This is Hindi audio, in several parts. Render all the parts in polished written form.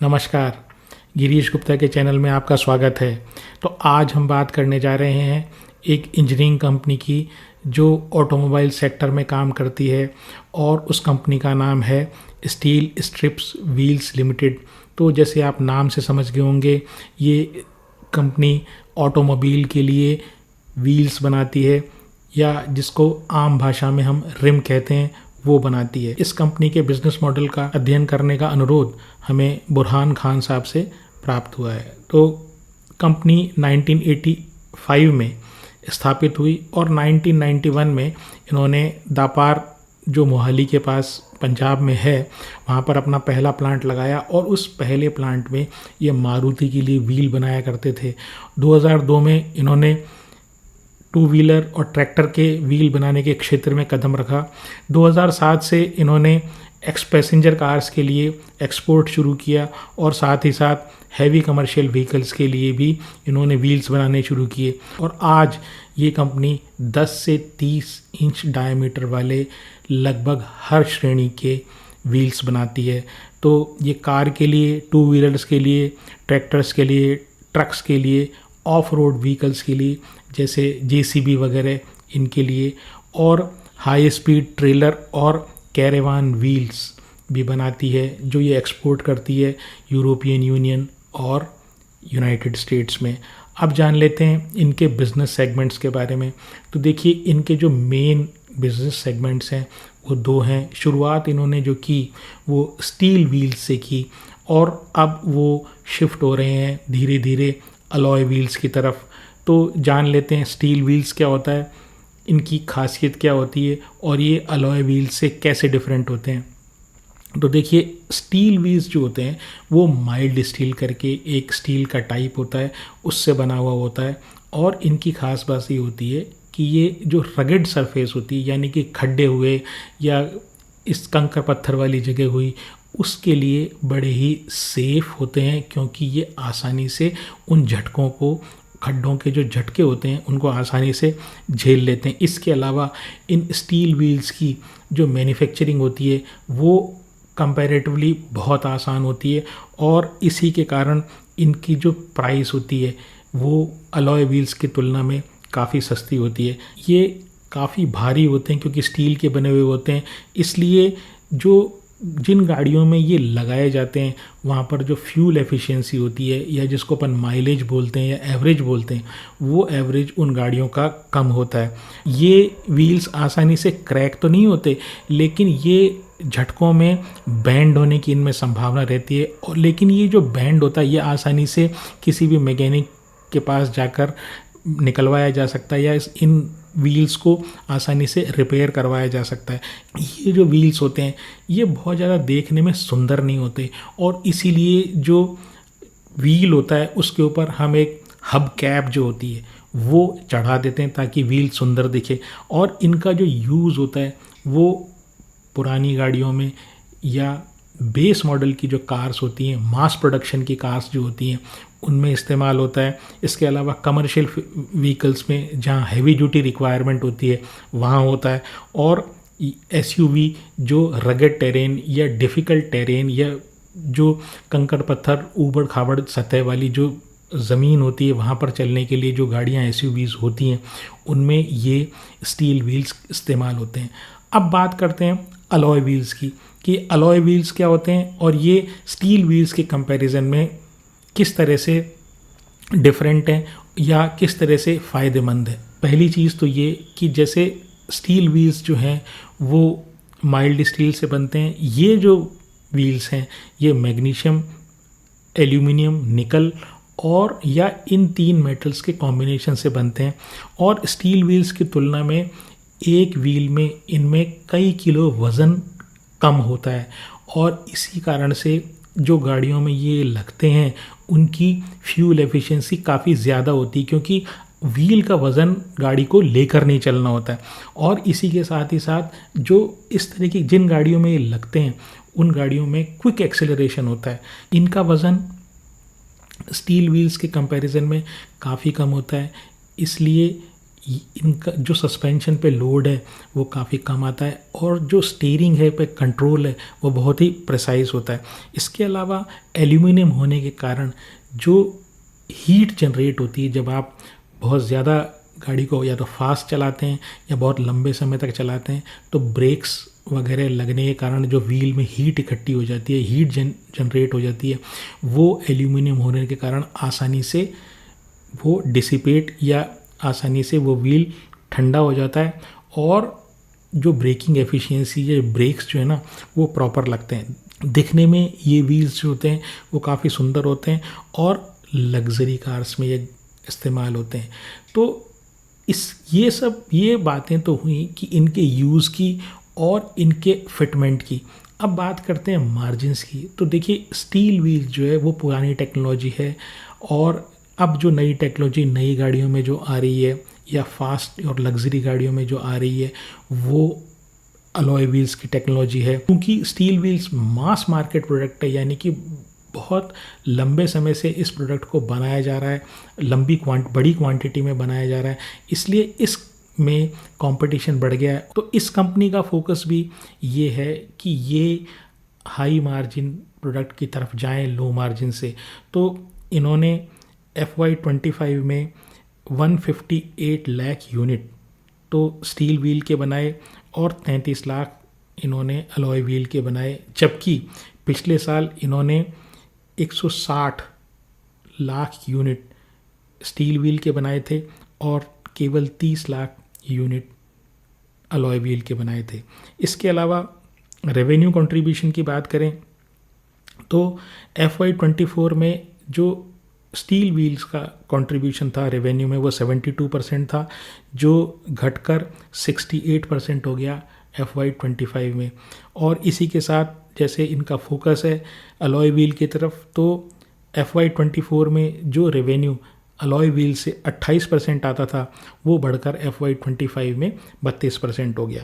नमस्कार, गिरीश गुप्ता के चैनल में आपका स्वागत है। तो आज हम बात करने जा रहे हैं एक इंजीनियरिंग कंपनी की जो ऑटोमोबाइल सेक्टर में काम करती है और उस कंपनी का नाम है स्टील स्ट्रिप्स व्हील्स लिमिटेड। तो जैसे आप नाम से समझ गए होंगे, ये कंपनी ऑटोमोबाइल के लिए व्हील्स बनाती है या जिसको आम भाषा में हम रिम कहते हैं, वो बनाती है। इस कंपनी के बिजनेस मॉडल का अध्ययन करने का अनुरोध हमें बुरहान खान साहब से प्राप्त हुआ है। तो कंपनी 1985 में स्थापित हुई और 1991 में इन्होंने दापार जो मोहाली के पास पंजाब में है, वहाँ पर अपना पहला प्लांट लगाया और उस पहले प्लांट में ये मारुति के लिए व्हील बनाया करते थे। 2002 में इन्होंने टू व्हीलर और ट्रैक्टर के व्हील बनाने के क्षेत्र में कदम रखा। 2007 से इन्होंने एक्स पैसेंजर कार्स के लिए एक्सपोर्ट शुरू किया और साथ ही साथ हैवी कमर्शियल व्हीकल्स के लिए भी इन्होंने व्हील्स बनाने शुरू किए। और आज ये कंपनी 10 से 30 इंच डायमीटर वाले लगभग हर श्रेणी के व्हील्स बनाती है। तो ये कार के लिए, टू व्हीलर्स के लिए, ट्रैक्टर्स के लिए, ट्रक्स के लिए, ऑफ रोड व्हीकल्स के लिए जैसे जेसीबी वगैरह, इनके लिए, और हाई स्पीड ट्रेलर और कैरेवान व्हील्स भी बनाती है जो ये एक्सपोर्ट करती है यूरोपियन यूनियन और यूनाइटेड स्टेट्स में। अब जान लेते हैं इनके बिज़नेस सेगमेंट्स के बारे में। तो देखिए, इनके जो मेन बिज़नेस सेगमेंट्स हैं वो दो हैं। शुरुआत इन्होंने जो की वो स्टील व्हील्स से की और अब वो शिफ्ट हो रहे हैं धीरे धीरे अलॉय व्हील्स की तरफ। तो जान लेते हैं स्टील व्हील्स क्या होता है, इनकी खासियत क्या होती है और ये अलॉय व्हील्स से कैसे डिफरेंट होते हैं। तो देखिए, स्टील व्हील्स जो होते हैं वो माइल्ड स्टील करके एक स्टील का टाइप होता है, उससे बना हुआ होता है। और इनकी खास बात ये होती है कि ये जो रगेड सरफेस होती है, यानी कि खड्डे हुए या इस कंकर पत्थर वाली जगह हुई, उसके लिए बड़े ही सेफ़ होते हैं, क्योंकि ये आसानी से उन झटकों को, खड्डों के जो झटके होते हैं उनको आसानी से झेल लेते हैं। इसके अलावा इन स्टील व्हील्स की जो मैन्युफैक्चरिंग होती है वो कंपैरेटिवली बहुत आसान होती है और इसी के कारण इनकी जो प्राइस होती है वो अलॉय व्हील्स की तुलना में काफ़ी सस्ती होती है। ये काफ़ी भारी होते हैं क्योंकि स्टील के बने हुए होते हैं, इसलिए जो जिन गाड़ियों में ये लगाए जाते हैं वहाँ पर जो फ्यूल एफिशिएंसी होती है या जिसको अपन माइलेज बोलते हैं या एवरेज बोलते हैं, वो एवरेज उन गाड़ियों का कम होता है। ये व्हील्स आसानी से क्रैक तो नहीं होते, लेकिन ये झटकों में बैंड होने की इनमें संभावना रहती है। और लेकिन ये जो बैंड होता है ये आसानी से किसी भी मैकेनिक के पास जाकर निकलवाया जा सकता है या इन व्हील्स को आसानी से रिपेयर करवाया जा सकता है। ये जो व्हील्स होते हैं ये बहुत ज़्यादा देखने में सुंदर नहीं होते और इसीलिए जो व्हील होता है उसके ऊपर हम एक हब कैप जो होती है वो चढ़ा देते हैं ताकि व्हील सुंदर दिखे। और इनका जो यूज़ होता है वो पुरानी गाड़ियों में या बेस मॉडल की जो कार्स होती हैं, मास प्रोडक्शन की कार्स जो होती हैं, उनमें इस्तेमाल होता है। इसके अलावा कमर्शियल व्हीकल्स में जहाँ हैवी ड्यूटी रिक्वायरमेंट होती है वहाँ होता है। और एसयूवी जो रगेड टेरेन या डिफ़िकल्ट टेरेन या जो कंकड़ पत्थर, ऊबड़ खाबड़ सतह वाली जो ज़मीन होती है वहाँ पर चलने के लिए जो गाड़ियाँ एसयूवीज़ होती हैं उनमें ये स्टील व्हील्स इस्तेमाल होते हैं। अब बात करते हैं अलॉय व्हील्स की कि अलॉय व्हील्स क्या होते हैं और ये स्टील व्हील्स के कंपैरिजन में किस तरह से डिफरेंट हैं या किस तरह से फ़ायदेमंद है। पहली चीज़ तो ये कि जैसे स्टील व्हील्स जो हैं वो माइल्ड स्टील से बनते हैं। ये जो व्हील्स हैं ये मैग्नीशियम, एल्यूमिनियम, निकल और या इन तीन मेटल्स के कॉम्बिनेशन से बनते हैं। और स्टील व्हील्स की तुलना में एक व्हील में इनमें कई किलो वज़न कम होता है और इसी कारण से जो गाड़ियों में ये लगते हैं उनकी फ्यूल एफिशिएंसी काफ़ी ज़्यादा होती है, क्योंकि व्हील का वज़न गाड़ी को लेकर नहीं चलना होता है। और इसी के साथ ही साथ जो इस तरह की जिन गाड़ियों में ये लगते हैं उन गाड़ियों में क्विक एक्सेलरेशन होता है। इनका वज़न स्टील व्हील्स के कंपैरिजन में काफ़ी कम होता है, इसलिए इनका जो सस्पेंशन पे लोड है वो काफ़ी कम आता है और जो स्टीयरिंग है पे कंट्रोल है वो बहुत ही प्रिसाइज होता है। इसके अलावा एल्यूमिनियम होने के कारण जो हीट जनरेट होती है जब आप बहुत ज़्यादा गाड़ी को या तो फास्ट चलाते हैं या बहुत लंबे समय तक चलाते हैं, तो ब्रेक्स वगैरह लगने के कारण जो व्हील में हीट इकट्ठी हो जाती है, हीट जनरेट हो जाती है, वो एल्यूमिनियम होने के कारण आसानी से वो डिसिपेट या आसानी से वो व्हील ठंडा हो जाता है और जो ब्रेकिंग एफिशिएंसी है, ब्रेक्स जो है ना वो प्रॉपर लगते हैं। दिखने में ये व्हील्स जो होते हैं वो काफ़ी सुंदर होते हैं और लग्जरी कार्स में ये इस्तेमाल होते हैं। तो ये बातें तो हुई कि इनके यूज़ की और इनके फिटमेंट की। अब बात करते हैं मार्जिन्स की। तो देखिए स्टील व्हील जो है वो पुरानी टेक्नोलॉजी है और अब जो नई टेक्नोलॉजी नई गाड़ियों में जो आ रही है या फास्ट और लग्जरी गाड़ियों में जो आ रही है वो अलॉय व्हील्स की टेक्नोलॉजी है। क्योंकि steel wheels mass market product है, यानी कि बहुत लंबे समय से इस प्रोडक्ट को बनाया जा रहा है, बड़ी क्वांटिटी में बनाया जा रहा है, इसलिए इस में कंपटीशन बढ़ गया है। तो इस कंपनी का फोकस भी ये है कि ये हाई मार्जिन प्रोडक्ट की तरफ जाएं लो मार्जिन से। तो इन्होंने FY25 में 158 लाख यूनिट तो स्टील व्हील के बनाए और 33 लाख इन्होंने अलॉय व्हील के बनाए, जबकि पिछले साल इन्होंने 160 लाख यूनिट स्टील व्हील के बनाए थे और केवल 30 लाख यूनिट अलॉय व्हील के बनाए थे। इसके अलावा रेवेन्यू कंट्रीब्यूशन की बात करें तो FY24 में जो स्टील व्हील्स का कंट्रीब्यूशन था रेवेन्यू में वो 72% था, जो घटकर 68% हो गया FY25 में। और इसी के साथ जैसे इनका फोकस है अलॉय व्हील की तरफ, तो FY24 में जो रेवेन्यू अलॉय व्हील से 28% आता था वो बढ़कर FY25 में 32% हो गया।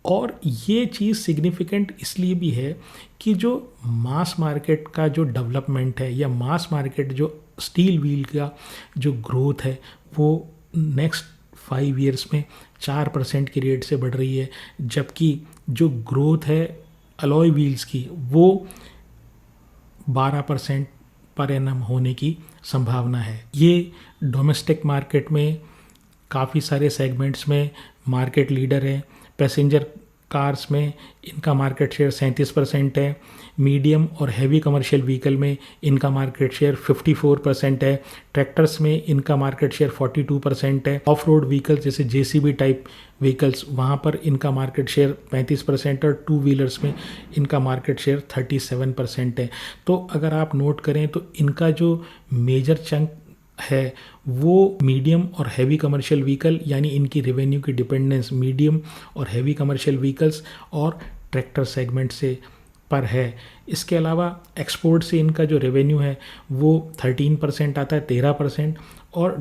और ये चीज़ सिग्निफिकेंट इसलिए भी है कि जो मास मार्केट का जो डेवलपमेंट है या मास मार्केट जो स्टील व्हील का जो ग्रोथ है वो नेक्स्ट 5 ईयर्स में 4% की रेट से बढ़ रही है, जबकि जो ग्रोथ है अलॉय व्हील्स की वो 12% पर एनम होने की संभावना है। ये डोमेस्टिक मार्केट में काफ़ी सारे सेगमेंट्स में मार्केट लीडर है। पैसेंजर कार्स में इनका मार्केट शेयर 37% है, मीडियम और हैवी कमर्शियल व्हीकल में इनका मार्केट शेयर 54% है, ट्रैक्टर्स में इनका मार्केट शेयर 42% है, ऑफ रोड व्हीकल्स जैसे JCB टाइप व्हीकल्स वहाँ पर इनका मार्केट शेयर 35% और टू व्हीलर्स में इनका मार्केट शेयर 37% है। तो अगर आप नोट करें तो इनका जो मेजर चंक है वो मीडियम और हैवी कमर्शियल व्हीकल, यानी इनकी रेवेन्यू की डिपेंडेंस मीडियम और हैवी कमर्शियल व्हीकल्स और ट्रैक्टर सेगमेंट से पर है। इसके अलावा एक्सपोर्ट से इनका जो रेवेन्यू है वो 13% आता है, 13%, और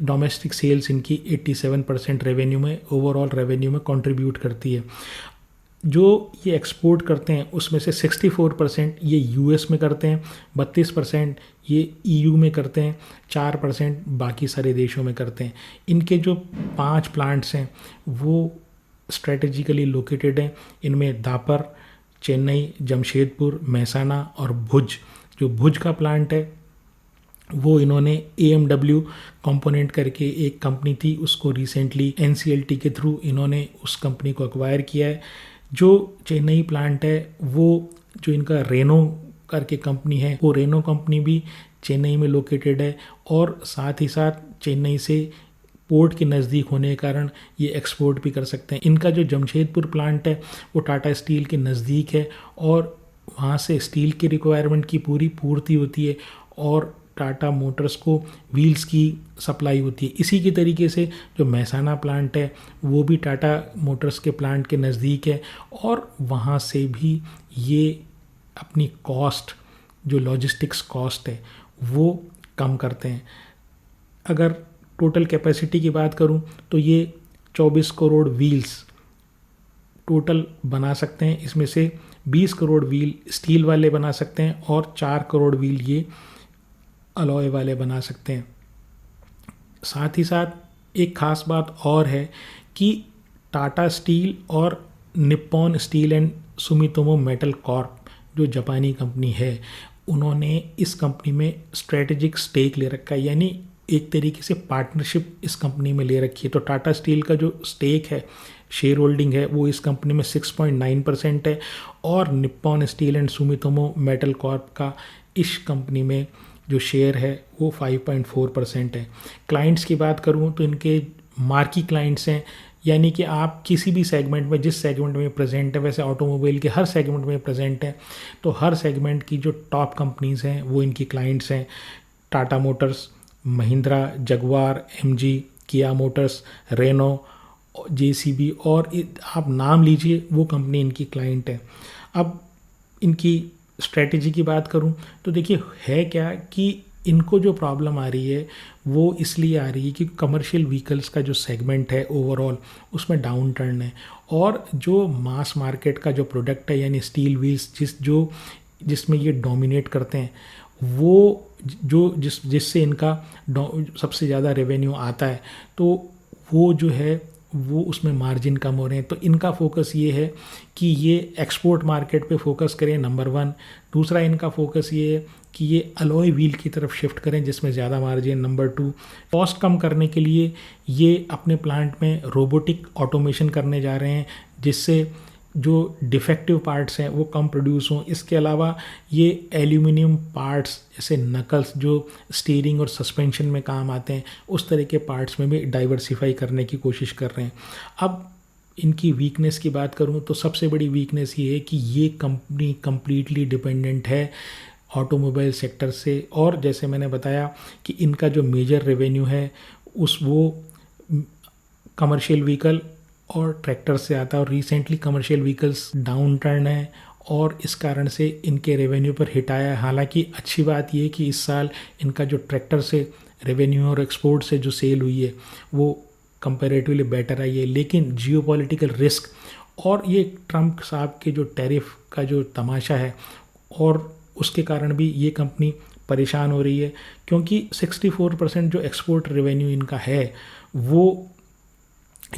डोमेस्टिक सेल्स इनकी 87% रेवेन्यू में ओवरऑल रेवेन्यू में कंट्रीब्यूट करती है। जो ये एक्सपोर्ट करते हैं उसमें से 64% ये US में करते हैं, 32% ये EU में करते हैं, 4% बाकी सारे देशों में करते हैं। इनके जो 5 प्लांट्स हैं वो स्ट्रेटेजिकली लोकेटेड हैं। इनमें दापर, चेन्नई, जमशेदपुर, मेहसाना और भुज। जो भुज का प्लांट है वो इन्होंने AMW कंपोनेंट करके एक कंपनी थी, उसको रिसेंटली NCLT के थ्रू इन्होंने उस कंपनी को एक्वायर किया है। जो चेन्नई प्लांट है वो जो इनका रेनो करके कंपनी है वो रेनो कंपनी भी चेन्नई में लोकेटेड है और साथ ही साथ चेन्नई से पोर्ट के नज़दीक होने के कारण ये एक्सपोर्ट भी कर सकते हैं। इनका जो जमशेदपुर प्लांट है वो टाटा स्टील के नज़दीक है और वहाँ से स्टील की रिक्वायरमेंट की पूरी पूर्ति होती है और टाटा मोटर्स को व्हील्स की सप्लाई होती है। इसी के तरीके से जो मेहसाना प्लांट है वो भी टाटा मोटर्स के प्लांट के नज़दीक है और वहाँ से भी ये अपनी कॉस्ट, जो लॉजिस्टिक्स कॉस्ट है वो कम करते हैं। अगर टोटल कैपेसिटी की बात करूं तो ये 24 करोड़ व्हील्स टोटल बना सकते हैं। इसमें से 20 करोड़ व्हील स्टील वाले बना सकते हैं और 4 करोड़ व्हील ये अलॉय वाले बना सकते हैं। साथ ही साथ एक ख़ास बात और है कि टाटा स्टील और Nippon steel and Sumitomo metal Corp जो जापानी कंपनी है, उन्होंने इस कंपनी में स्ट्रेटेजिक स्टेक ले रखा है, यानी एक तरीके से पार्टनरशिप इस कंपनी में ले रखी है। तो टाटा स्टील का जो स्टेक है, शेयर होल्डिंग है, वो इस कंपनी में 6.9% है और Nippon steel and Sumitomo metal Corp का इस कंपनी में जो शेयर है वो 5.4% है। क्लाइंट्स की बात करूँ तो इनके मार्की क्लाइंट्स हैं, यानी कि आप किसी भी सेगमेंट में, जिस सेगमेंट में प्रेजेंट है, वैसे ऑटोमोबाइल के हर सेगमेंट में प्रेजेंट है, तो हर सेगमेंट की जो टॉप कंपनीज़ हैं वो इनकी क्लाइंट्स हैं। Tata Motors, Mahindra, Jaguar, MG, किया मोटर्स, रेनो, जेसीबी और आप नाम लीजिए, वो कंपनी इनकी क्लाइंट है। अब इनकी स्ट्रेटेजी की बात करूं तो देखिए है क्या कि इनको जो प्रॉब्लम आ रही है वो इसलिए आ रही है कि कमर्शियल व्हीकल्स का जो सेगमेंट है ओवरऑल उसमें डाउन टर्न है, और जो मास मार्केट का जो प्रोडक्ट है यानी स्टील व्हील्स जिसमें ये डोमिनेट करते हैं, वो जिससे इनका सबसे ज़्यादा रेवेन्यू आता है, तो वो जो है वो उसमें मार्जिन कम हो रहे हैं। तो इनका फोकस ये है कि ये एक्सपोर्ट मार्केट पे फोकस करें, नंबर 1। दूसरा इनका फोकस ये है कि ये अलॉय व्हील की तरफ शिफ्ट करें जिसमें ज़्यादा मार्जिन, नंबर 2। कॉस्ट कम करने के लिए ये अपने प्लांट में रोबोटिक ऑटोमेशन करने जा रहे हैं जिससे जो डिफेक्टिव पार्ट्स हैं वो कम प्रोड्यूस हों। इसके अलावा ये एल्यूमिनियम पार्ट्स जैसे नकल्स जो स्टीयरिंग और सस्पेंशन में काम आते हैं, उस तरह के पार्ट्स में भी डाइवर्सिफाई करने की कोशिश कर रहे हैं। अब इनकी वीकनेस की बात करूं तो सबसे बड़ी वीकनेस ये है कि ये कंपनी कम्प्लीटली डिपेंडेंट है ऑटोमोबाइल सेक्टर से, और जैसे मैंने बताया कि इनका जो मेजर रेवेन्यू है वो कमर्शियल व्हीकल और ट्रैक्टर से आता है, और recently commercial vehicles down turn है और इस कारण से इनके रेवेन्यू पर हिट आया है। हालांकि अच्छी बात ये है कि इस साल इनका जो ट्रैक्टर से रेवेन्यू और एक्सपोर्ट से जो सेल हुई है वो कंपैरेटिवली बेटर आई है, लेकिन जियोपॉलिटिकल रिस्क और ये ट्रम्प साहब के जो टैरिफ का जो तमाशा है और उसके कारण भी ये कंपनी परेशान हो रही है, क्योंकि 64% जो एक्सपोर्ट रेवेन्यू इनका है वो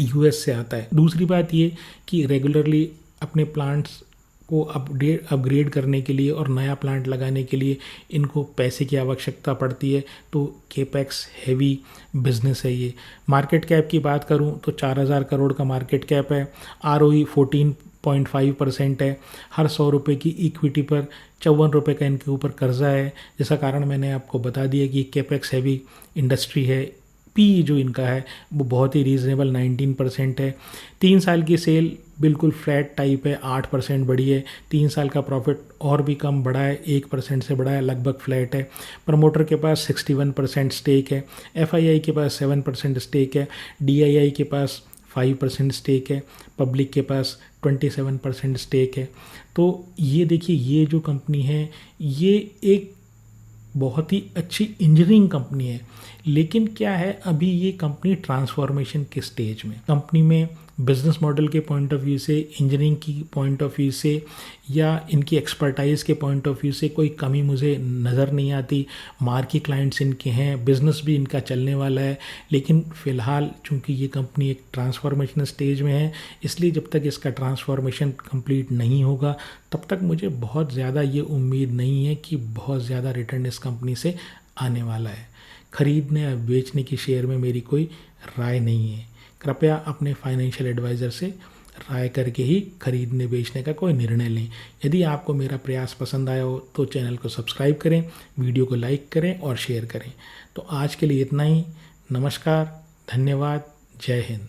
यूएस से आता है। दूसरी बात ये कि रेगुलरली अपने प्लांट्स को अपग्रेड करने के लिए और नया प्लांट लगाने के लिए इनको पैसे की आवश्यकता पड़ती है, तो केपेक्स हैवी बिजनेस है ये। मार्केट कैप की बात करूं तो 4000 करोड़ का मार्केट कैप है, आरओई 14.5% है, हर 100 रुपये की इक्विटी पर 54 रुपये का इनके ऊपर कर्जा है, जिसका कारण मैंने आपको बता दिया कि केपेक्स हैवी इंडस्ट्री है। पी जो इनका है वो बहुत ही रीज़नेबल 19% है। 3 साल की सेल बिल्कुल फ्लैट टाइप है, 8% बढ़ी है। 3 साल का प्रॉफिट और भी कम बढ़ा है, 1% से बढ़ा है, लगभग फ्लैट है। प्रमोटर के पास 61% स्टेक है, एफआईआई के पास 7% स्टेक है, डीआईआई के पास 5% स्टेक है, पब्लिक के पास 27% स्टेक है। तो ये देखिए, ये जो कंपनी है ये एक बहुत ही अच्छी इंजीनियरिंग कंपनी है, लेकिन क्या है अभी ये कंपनी ट्रांसफॉर्मेशन के स्टेज में। कंपनी में बिजनेस मॉडल के पॉइंट ऑफ व्यू से, इंजीनियरिंग की पॉइंट ऑफ व्यू से या इनकी एक्सपर्टाइज़ के पॉइंट ऑफ व्यू से कोई कमी मुझे नज़र नहीं आती। मार्की क्लाइंट्स इनके हैं, बिज़नेस भी इनका चलने वाला है, लेकिन फ़िलहाल चूँकि ये कंपनी एक ट्रांसफॉर्मेशन स्टेज में है, इसलिए जब तक इसका ट्रांसफॉर्मेशन कंप्लीट नहीं होगा तब तक मुझे बहुत ज़्यादा ये उम्मीद नहीं है कि बहुत ज़्यादा रिटर्न इस कंपनी से आने वाला है। खरीदने या बेचने की शेयर में मेरी कोई राय नहीं है। कृपया अपने फाइनेंशियल एडवाइज़र से राय करके ही खरीदने बेचने का कोई निर्णय लें। यदि आपको मेरा प्रयास पसंद आया हो तो चैनल को सब्सक्राइब करें, वीडियो को लाइक करें और शेयर करें। तो आज के लिए इतना ही। नमस्कार, धन्यवाद, जय हिंद।